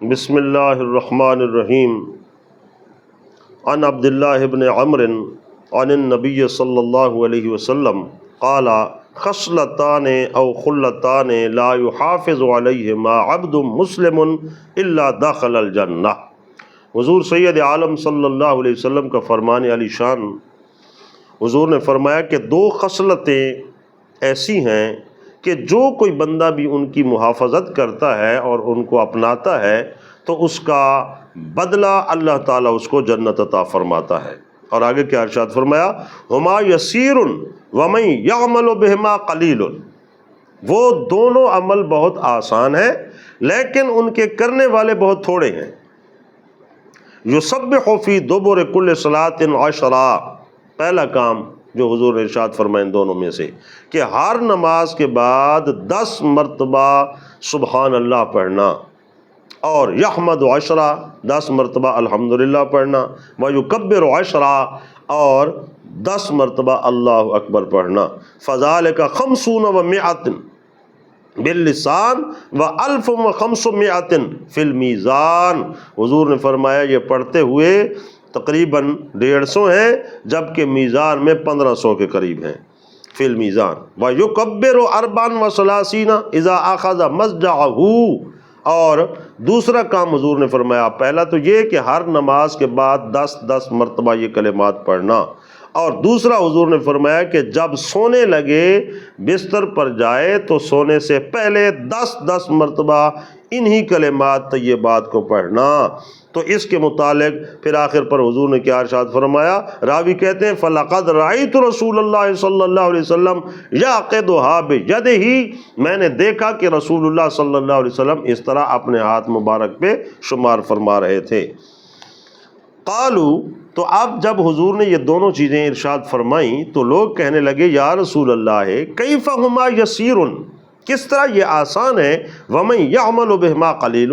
بسم اللہ الرحمن الرحیم عن عبداللہ بن عمر عن النبی صلی اللہ علیہ وسلم قال خصلتان او خلتان لا يحافظ علیہما عبد مسلم الا دخل الجنہ۔ حضور سید عالم صلی اللہ علیہ وسلم کا فرمان علی شان، حضور نے فرمایا کہ دو خصلتیں ایسی ہیں کہ جو کوئی بندہ بھی ان کی محافظت کرتا ہے اور ان کو اپناتا ہے تو اس کا بدلہ اللہ تعالیٰ اس کو جنت عطا فرماتا ہے۔ اور آگے کیا ارشاد فرمایا، ہما یسیر ومن یعمل بہما قلیل، وہ دونوں عمل بہت آسان ہے لیکن ان کے کرنے والے بہت تھوڑے ہیں۔ یسبح فی دبر کل صلاۃ عشرا، پہلا کام جو حضور نے ارشاد فرمائے ان دونوں میں سے کہ ہر نماز کے بعد 10 مرتبہ سبحان اللہ پڑھنا، اور یحمد عشرا 10 مرتبہ الحمدللہ پڑھنا، ویکبر عشرا اور 10 مرتبہ اللہ اکبر پڑھنا۔ فذالک 50 و100 باللسان و1000 و500 فی المیزان۔ حضور نے فرمایا یہ پڑھتے ہوئے تقریباً 150 ہیں جبکہ میزان میں 1500 کے قریب ہیں، فی المیزان۔ وَيُكَبِّرُ 34 اذا اخذ مضجعه، اور دوسرا کام حضور نے فرمایا، پہلا تو یہ کہ ہر نماز کے بعد 10 مرتبہ یہ کلمات پڑھنا، اور دوسرا حضور نے فرمایا کہ جب سونے لگے بستر پر جائے تو سونے سے پہلے 10 مرتبہ انہی کلمات طیبات کو پڑھنا۔ تو اس کے متعلق پھر آخر پر حضور نے کیا ارشاد فرمایا، راوی کہتے ہیں فَلَقَدْ رَأَيْتُ رسول اللہ صلی اللہ علیہ وسلم يَعْقِدُهَا بِيَدِهِ، میں نے دیکھا کہ رسول اللہ صلی اللہ علیہ وسلم اس طرح اپنے ہاتھ مبارک پہ شمار فرما رہے تھے۔ قالوا، تو اب جب حضور نے یہ دونوں چیزیں ارشاد فرمائیں تو لوگ کہنے لگے یا رسول اللہ کیف ہما یسیر، کس طرح یہ آسان ہے، ومن یعمل بہما قلیل،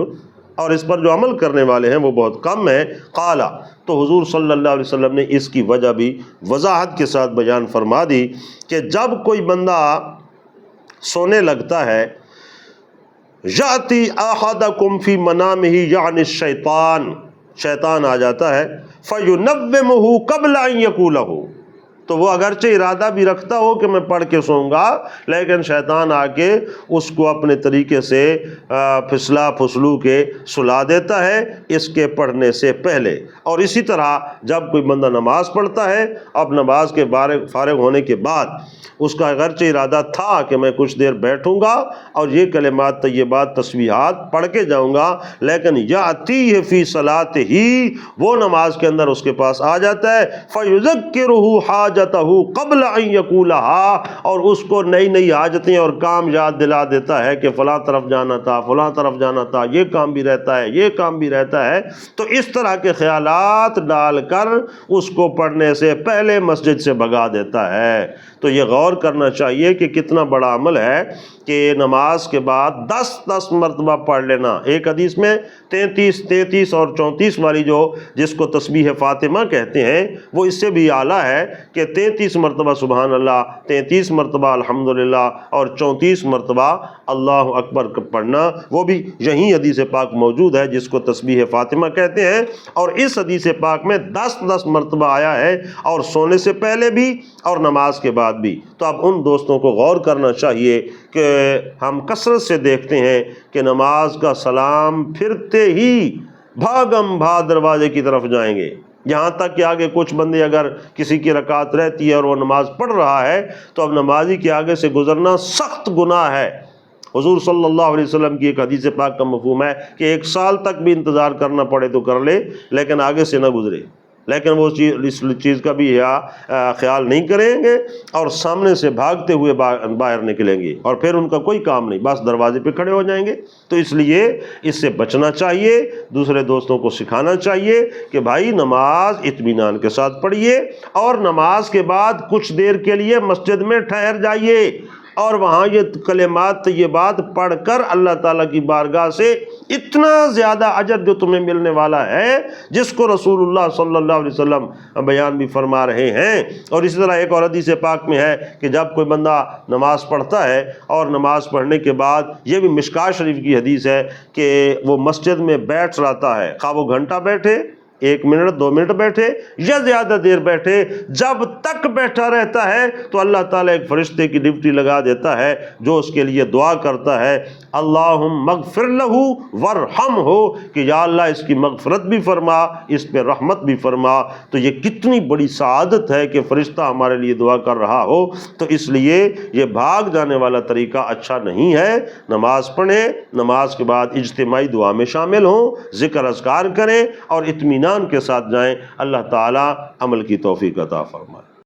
اور اس پر جو عمل کرنے والے ہیں وہ بہت کم ہیں۔ قال، تو حضور صلی اللہ علیہ وسلم نے اس کی وجہ بھی وضاحت کے ساتھ بیان فرما دی کہ جب کوئی بندہ سونے لگتا ہے، یاتی احدکم فی منامہ یعنی الشیطان، شیطان آ جاتا ہے، فَيُنَوِّمُهُ قَبْلَ أَن يَقُولَهُ، تو وہ اگرچہ ارادہ بھی رکھتا ہو کہ میں پڑھ کے سوؤں گا لیکن شیطان آ کے اس کو اپنے طریقے سے پھسلا پھسلو کے سلا دیتا ہے اس کے پڑھنے سے پہلے۔ اور اسی طرح جب کوئی بندہ نماز پڑھتا ہے، اب نماز کے فارغ ہونے کے بعد اس کا اگرچہ ارادہ تھا کہ میں کچھ دیر بیٹھوں گا اور یہ کلمات طیبات تسبیحات پڑھ کے جاؤں گا، لیکن یاتیہ فی صلاتہ، وہ نماز کے اندر اس کے پاس آ جاتا ہے، فیذکرہ حاجتہ قبل ان یقولہا، اور اس کو نئی حاجتیں اور کام یاد دلا دیتا ہے کہ فلاں طرف جانا تھا، فلاں طرف جانا تھا، یہ کام بھی رہتا ہے، یہ کام بھی رہتا ہے۔ تو اس طرح کے خیالات ڈال کر اس کو پڑھنے سے پہلے مسجد سے بھگا دیتا ہے۔ تو یہ غور کرنا چاہیے کہ کتنا بڑا عمل ہے کہ نماز کے بعد 10 مرتبہ پڑھ لینا۔ ایک حدیث میں 33 اور 34 والی جو جس کو تسبیح فاطمہ کہتے ہیں وہ اس سے بھی اعلیٰ ہے کہ 33 مرتبہ سبحان اللہ، 33 مرتبہ الحمدللہ اور 34 مرتبہ اللہ اکبر پڑھنا، وہ بھی یہی حدیث پاک موجود ہے جس کو تسبیح فاطمہ کہتے ہیں۔ اور اس حدیث پاک میں 10 مرتبہ آیا ہے، اور سونے سے پہلے بھی اور نماز کے بعد بھی۔ تو اب ان دوستوں کو غور کرنا چاہیے کہ ہم کثرت سے دیکھتے ہیں کہ نماز کا سلام پھرتے ہی بھاگم بھاگ دروازے کی طرف جائیں گے، یہاں تک کہ آگے کچھ بندے اگر کسی کی رکعت رہتی ہے اور وہ نماز پڑھ رہا ہے تو اب نمازی کے آگے سے گزرنا سخت گناہ ہے۔ حضور صلی اللہ علیہ وسلم کی ایک حدیث پاک کا مفہوم ہے کہ 1 سال تک بھی انتظار کرنا پڑے تو کر لے لیکن آگے سے نہ گزرے، لیکن وہ اس چیز کا بھی خیال نہیں کریں گے اور سامنے سے بھاگتے ہوئے باہر نکلیں گے اور پھر ان کا کوئی کام نہیں، بس دروازے پہ کھڑے ہو جائیں گے۔ تو اس لیے اس سے بچنا چاہیے، دوسرے دوستوں کو سکھانا چاہیے کہ بھائی نماز اطمینان کے ساتھ پڑھیے، اور نماز کے بعد کچھ دیر کے لیے مسجد میں ٹھہر جائیے، اور وہاں یہ کلمات طیبات پڑھ کر اللہ تعالیٰ کی بارگاہ سے اتنا زیادہ اجر جو تمہیں ملنے والا ہے، جس کو رسول اللہ صلی اللہ علیہ وسلم بیان بھی فرما رہے ہیں۔ اور اسی طرح ایک اور حدیث پاک میں ہے کہ جب کوئی بندہ نماز پڑھتا ہے اور نماز پڑھنے کے بعد، یہ بھی مشکوٰۃ شریف کی حدیث ہے، کہ وہ مسجد میں بیٹھ رہتا ہے، خواہ وہ گھنٹہ بیٹھے، 1 منٹ 2 منٹ بیٹھے یا زیادہ دیر بیٹھے، جب تک بیٹھا رہتا ہے تو اللہ تعالیٰ ایک فرشتے کی ڈیوٹی لگا دیتا ہے جو اس کے لیے دعا کرتا ہے، اللہم اغفر لہ ورحمہ، کہ یا اللہ اس کی مغفرت بھی فرما، اس پہ رحمت بھی فرما۔ تو یہ کتنی بڑی سعادت ہے کہ فرشتہ ہمارے لیے دعا کر رہا ہو۔ تو اس لیے یہ بھاگ جانے والا طریقہ اچھا نہیں ہے۔ نماز پڑھیں، نماز کے بعد اجتماعی دعا میں شامل ہوں، ذکر اذکار کریں اور اطمینان کے ساتھ جائیں۔ اللہ تعالیٰ عمل کی توفیق عطا فرمائے۔